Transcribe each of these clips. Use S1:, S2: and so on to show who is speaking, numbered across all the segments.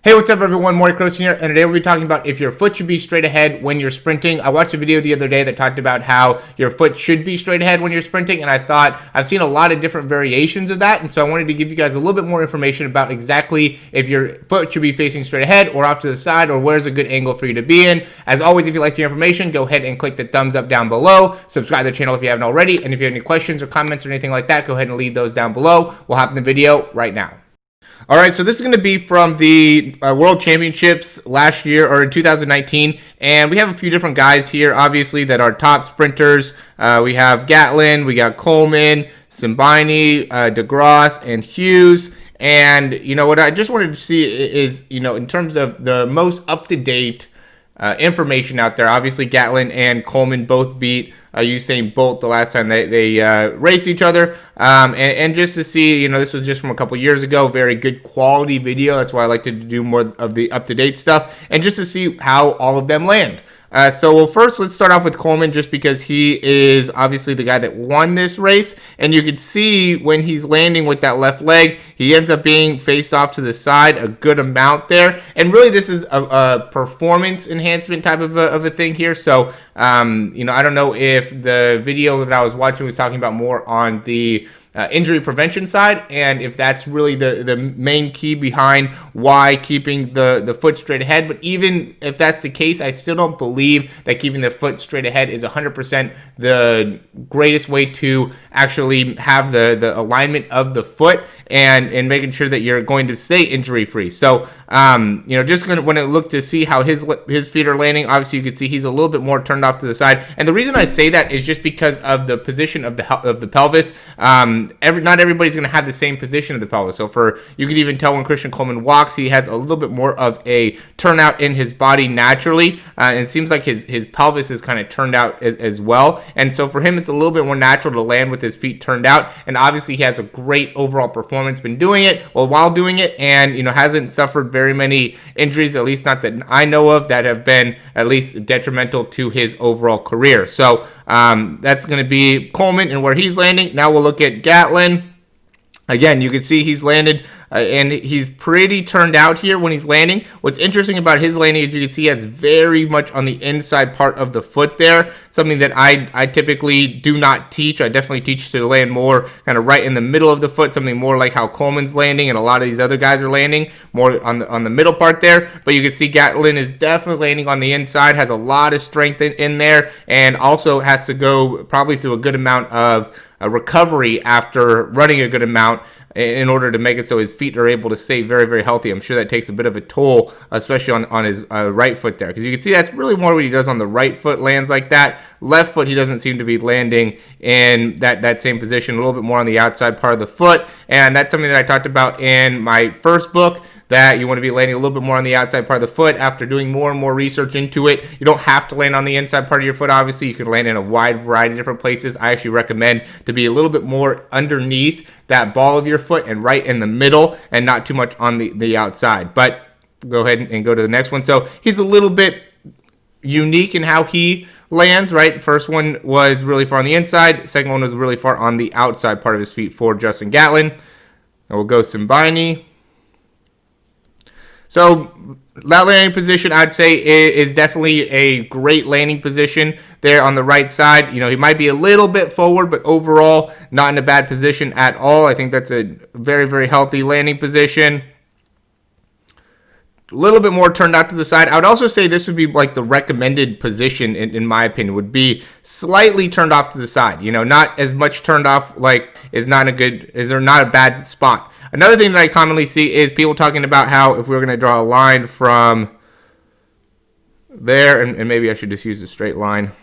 S1: Hey, what's up everyone? Morey Croson here, and today we'll be talking about if your foot should be straight ahead when you're sprinting. I watched a video the other day that talked about how your foot should be straight ahead when you're sprinting, and I thought I've seen a lot of different variations of that, and so I wanted to give you guys a little bit more information about exactly if your foot should be facing straight ahead or off to the side, or where's a good angle for you to be in. As always, if you like the information, go ahead and click the thumbs up down below. Subscribe to the channel if you haven't already, and if you have any questions or comments or anything like that, go ahead and leave those down below. We'll hop in the video right now. All right, so this is going to be from the World Championships last year, or in 2019, and we have a few different guys here, obviously, that are top sprinters. We have Gatlin, we got Coleman, Simbini, DeGrasse, and Hughes. And, you know, what I just wanted to see is, you know, in terms of the most up-to-date information out there, obviously Gatlin and Coleman both beat Usain Bolt the last time they raced each other, and just to see, you know, this was just from a couple years ago, very good quality video. That's why I like to do more of the up-to-date stuff, and just to see how all of them land. So first, let's start off with Coleman, just because he is obviously the guy that won this race. And you can see when he's landing with that left leg, he ends up being faced off to the side a good amount there. And really, this is a performance enhancement type of a thing here. So, you know, I don't know if the video that I was watching was talking about more on the injury prevention side, and if that's really the main key behind why keeping the foot straight ahead. But even if that's the case, I still don't believe that keeping the foot straight ahead is 100% the greatest way to actually have the alignment of the foot and making sure that you're going to stay injury free. So you know, just when I look to see how his feet are landing, obviously you can see he's a little bit more turned off to the side. And the reason I say that is just because of the position of the pelvis. Not everybody's going to have the same position of the pelvis. So you can even tell when Christian Coleman walks, he has a little bit more of a turnout in his body naturally, and it seems like his pelvis is kind of turned out as well. And so for him, it's a little bit more natural to land with his feet turned out. And obviously, he has a great overall performance, been doing it while doing it, and you know, hasn't suffered very many injuries, at least not that I know of, that have been at least detrimental to his overall career. So that's going to be Coleman and where he's landing. Now we'll look at Gatlin. Again, you can see he's landed and he's pretty turned out here when he's landing. What's interesting about his landing is you can see he has very much on the inside part of the foot there, something that I typically do not teach. I definitely teach to land more kind of right in the middle of the foot, something more like how Coleman's landing and a lot of these other guys are landing, more on the middle part there. But you can see Gatlin is definitely landing on the inside, has a lot of strength in there, and also has to go probably through a good amount of recovery after running a good amount in order to make it so his feet are able to stay very, very healthy. I'm sure that takes a bit of a toll, especially on his right foot there, because you can see that's really more what he does on the right foot, lands like that. Left foot, he doesn't seem to be landing in that same position, a little bit more on the outside part of the foot, and that's something that I talked about in my first book, that you want to be landing a little bit more on the outside part of the foot. After doing more and more research into it, you don't have to land on the inside part of your foot. Obviously, you can land in a wide variety of different places. I actually recommend to be a little bit more underneath that ball of your foot and right in the middle, and not too much on the outside. But go ahead and go to the next one. So he's a little bit unique in how he lands, right? First one was really far on the inside. Second one was really far on the outside part of his feet for Justin Gatlin. And we'll go Simbini. So that landing position, I'd say, is definitely a great landing position there on the right side. You know, he might be a little bit forward, but overall not in a bad position at all. I think that's a very, very healthy landing position. A little bit more turned out to the side. I would also say this would be like the recommended position, in my opinion, would be slightly turned off to the side. You know, not as much turned off, like is not a bad spot. Another thing that I commonly see is people talking about how if we were going to draw a line from there, and maybe I should just use a straight line. I'm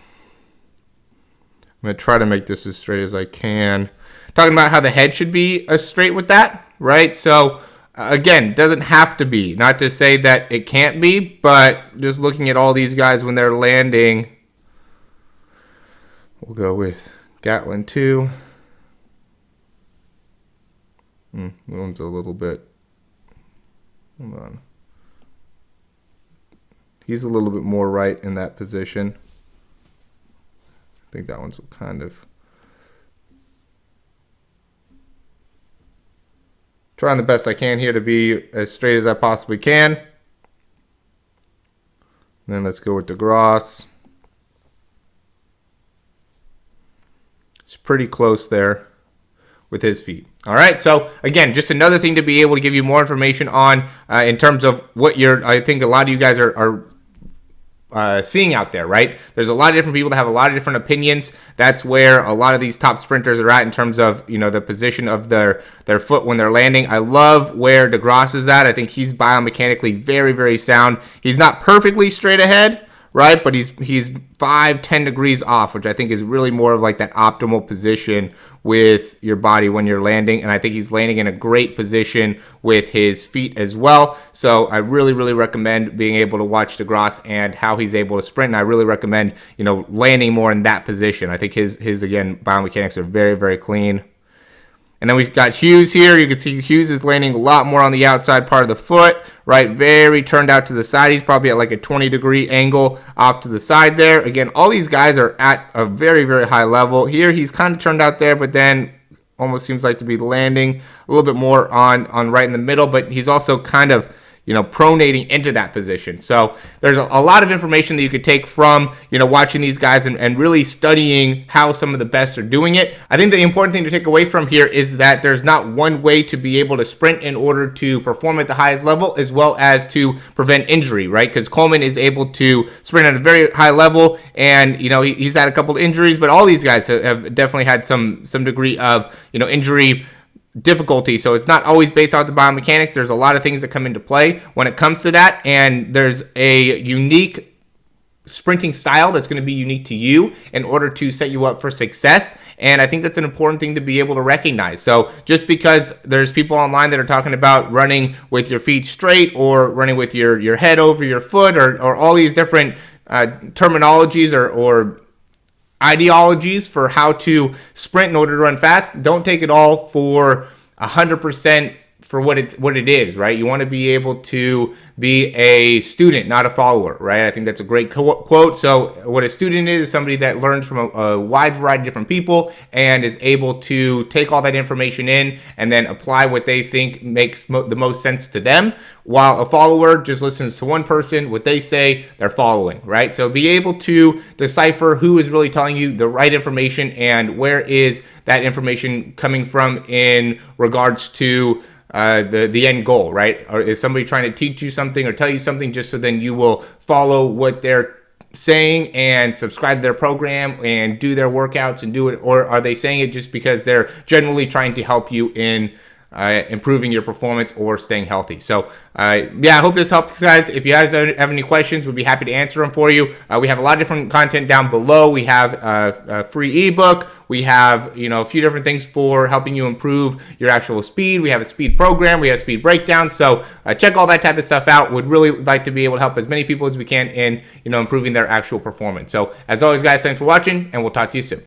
S1: going to try to make this as straight as I can. Talking about how the head should be straight with that, right? So again, doesn't have to be. Not to say that it can't be, but just looking at all these guys when they're landing, we'll go with Gatlin 2. That one's a little bit, hold on. He's a little bit more right in that position. I think that one's kind of trying the best I can here to be as straight as I possibly can. And then let's go with DeGrasse. It's pretty close there with his feet. All right, so again, just another thing to be able to give you more information on in terms of what I think a lot of you guys are seeing out there, right? There's a lot of different people that have a lot of different opinions. That's where a lot of these top sprinters are at in terms of, the position of their foot when they're landing. I love where DeGrasse is at. I think he's biomechanically very, very sound. He's not perfectly straight ahead, right? But he's 5-10 degrees off, which I think is really more of like that optimal position with your body when you're landing. And I think he's landing in a great position with his feet as well. So I really, really recommend being able to watch DeGrasse and how he's able to sprint. And I really recommend, landing more in that position. I think his again, biomechanics are very, very clean. And then we've got Hughes here. You can see Hughes is landing a lot more on the outside part of the foot, right? Very turned out to the side. He's probably at like a 20-degree angle off to the side there. Again, all these guys are at a very, very high level. Here, he's kind of turned out there, but then almost seems like to be landing a little bit more on right in the middle, but he's also kind of pronating into that position. So there's a lot of information that you could take from, watching these guys and really studying how some of the best are doing it. I think the important thing to take away from here is that there's not one way to be able to sprint in order to perform at the highest level as well as to prevent injury, right? Because Coleman is able to sprint at a very high level, and, he's had a couple of injuries, but all these guys have definitely had some degree of, injury difficulty. So it's not always based off the biomechanics. There's a lot of things that come into play when it comes to that, and there's a unique sprinting style that's going to be unique to you in order to set you up for success. And I think that's an important thing to be able to recognize. So just because there's people online that are talking about running with your feet straight or running with your head over your foot or all these different terminologies or ideologies for how to sprint in order to run fast, don't take it all for 100% for what it is, right? You want to be able to be a student, not a follower, right? I think that's a great quote. So what a student is somebody that learns from a wide variety of different people and is able to take all that information in and then apply what they think makes the most sense to them, while a follower just listens to one person, what they say, they're following, right? So be able to decipher who is really telling you the right information and where is that information coming from in regards to the end goal, right? Or is somebody trying to teach you something or tell you something just so then you will follow what they're saying and subscribe to their program and do their workouts and do it? Or are they saying it just because they're generally trying to help you in improving your performance or staying healthy? So I hope this helps, guys. If you guys have any questions, we'd be happy to answer them for you. We have a lot of different content down below. We have a free ebook. We have a few different things for helping you improve your actual speed. We have a speed program. We have speed breakdown. So check all that type of stuff out. Would really like to be able to help as many people as we can in improving their actual performance. So as always, guys, thanks for watching, and we'll talk to you soon.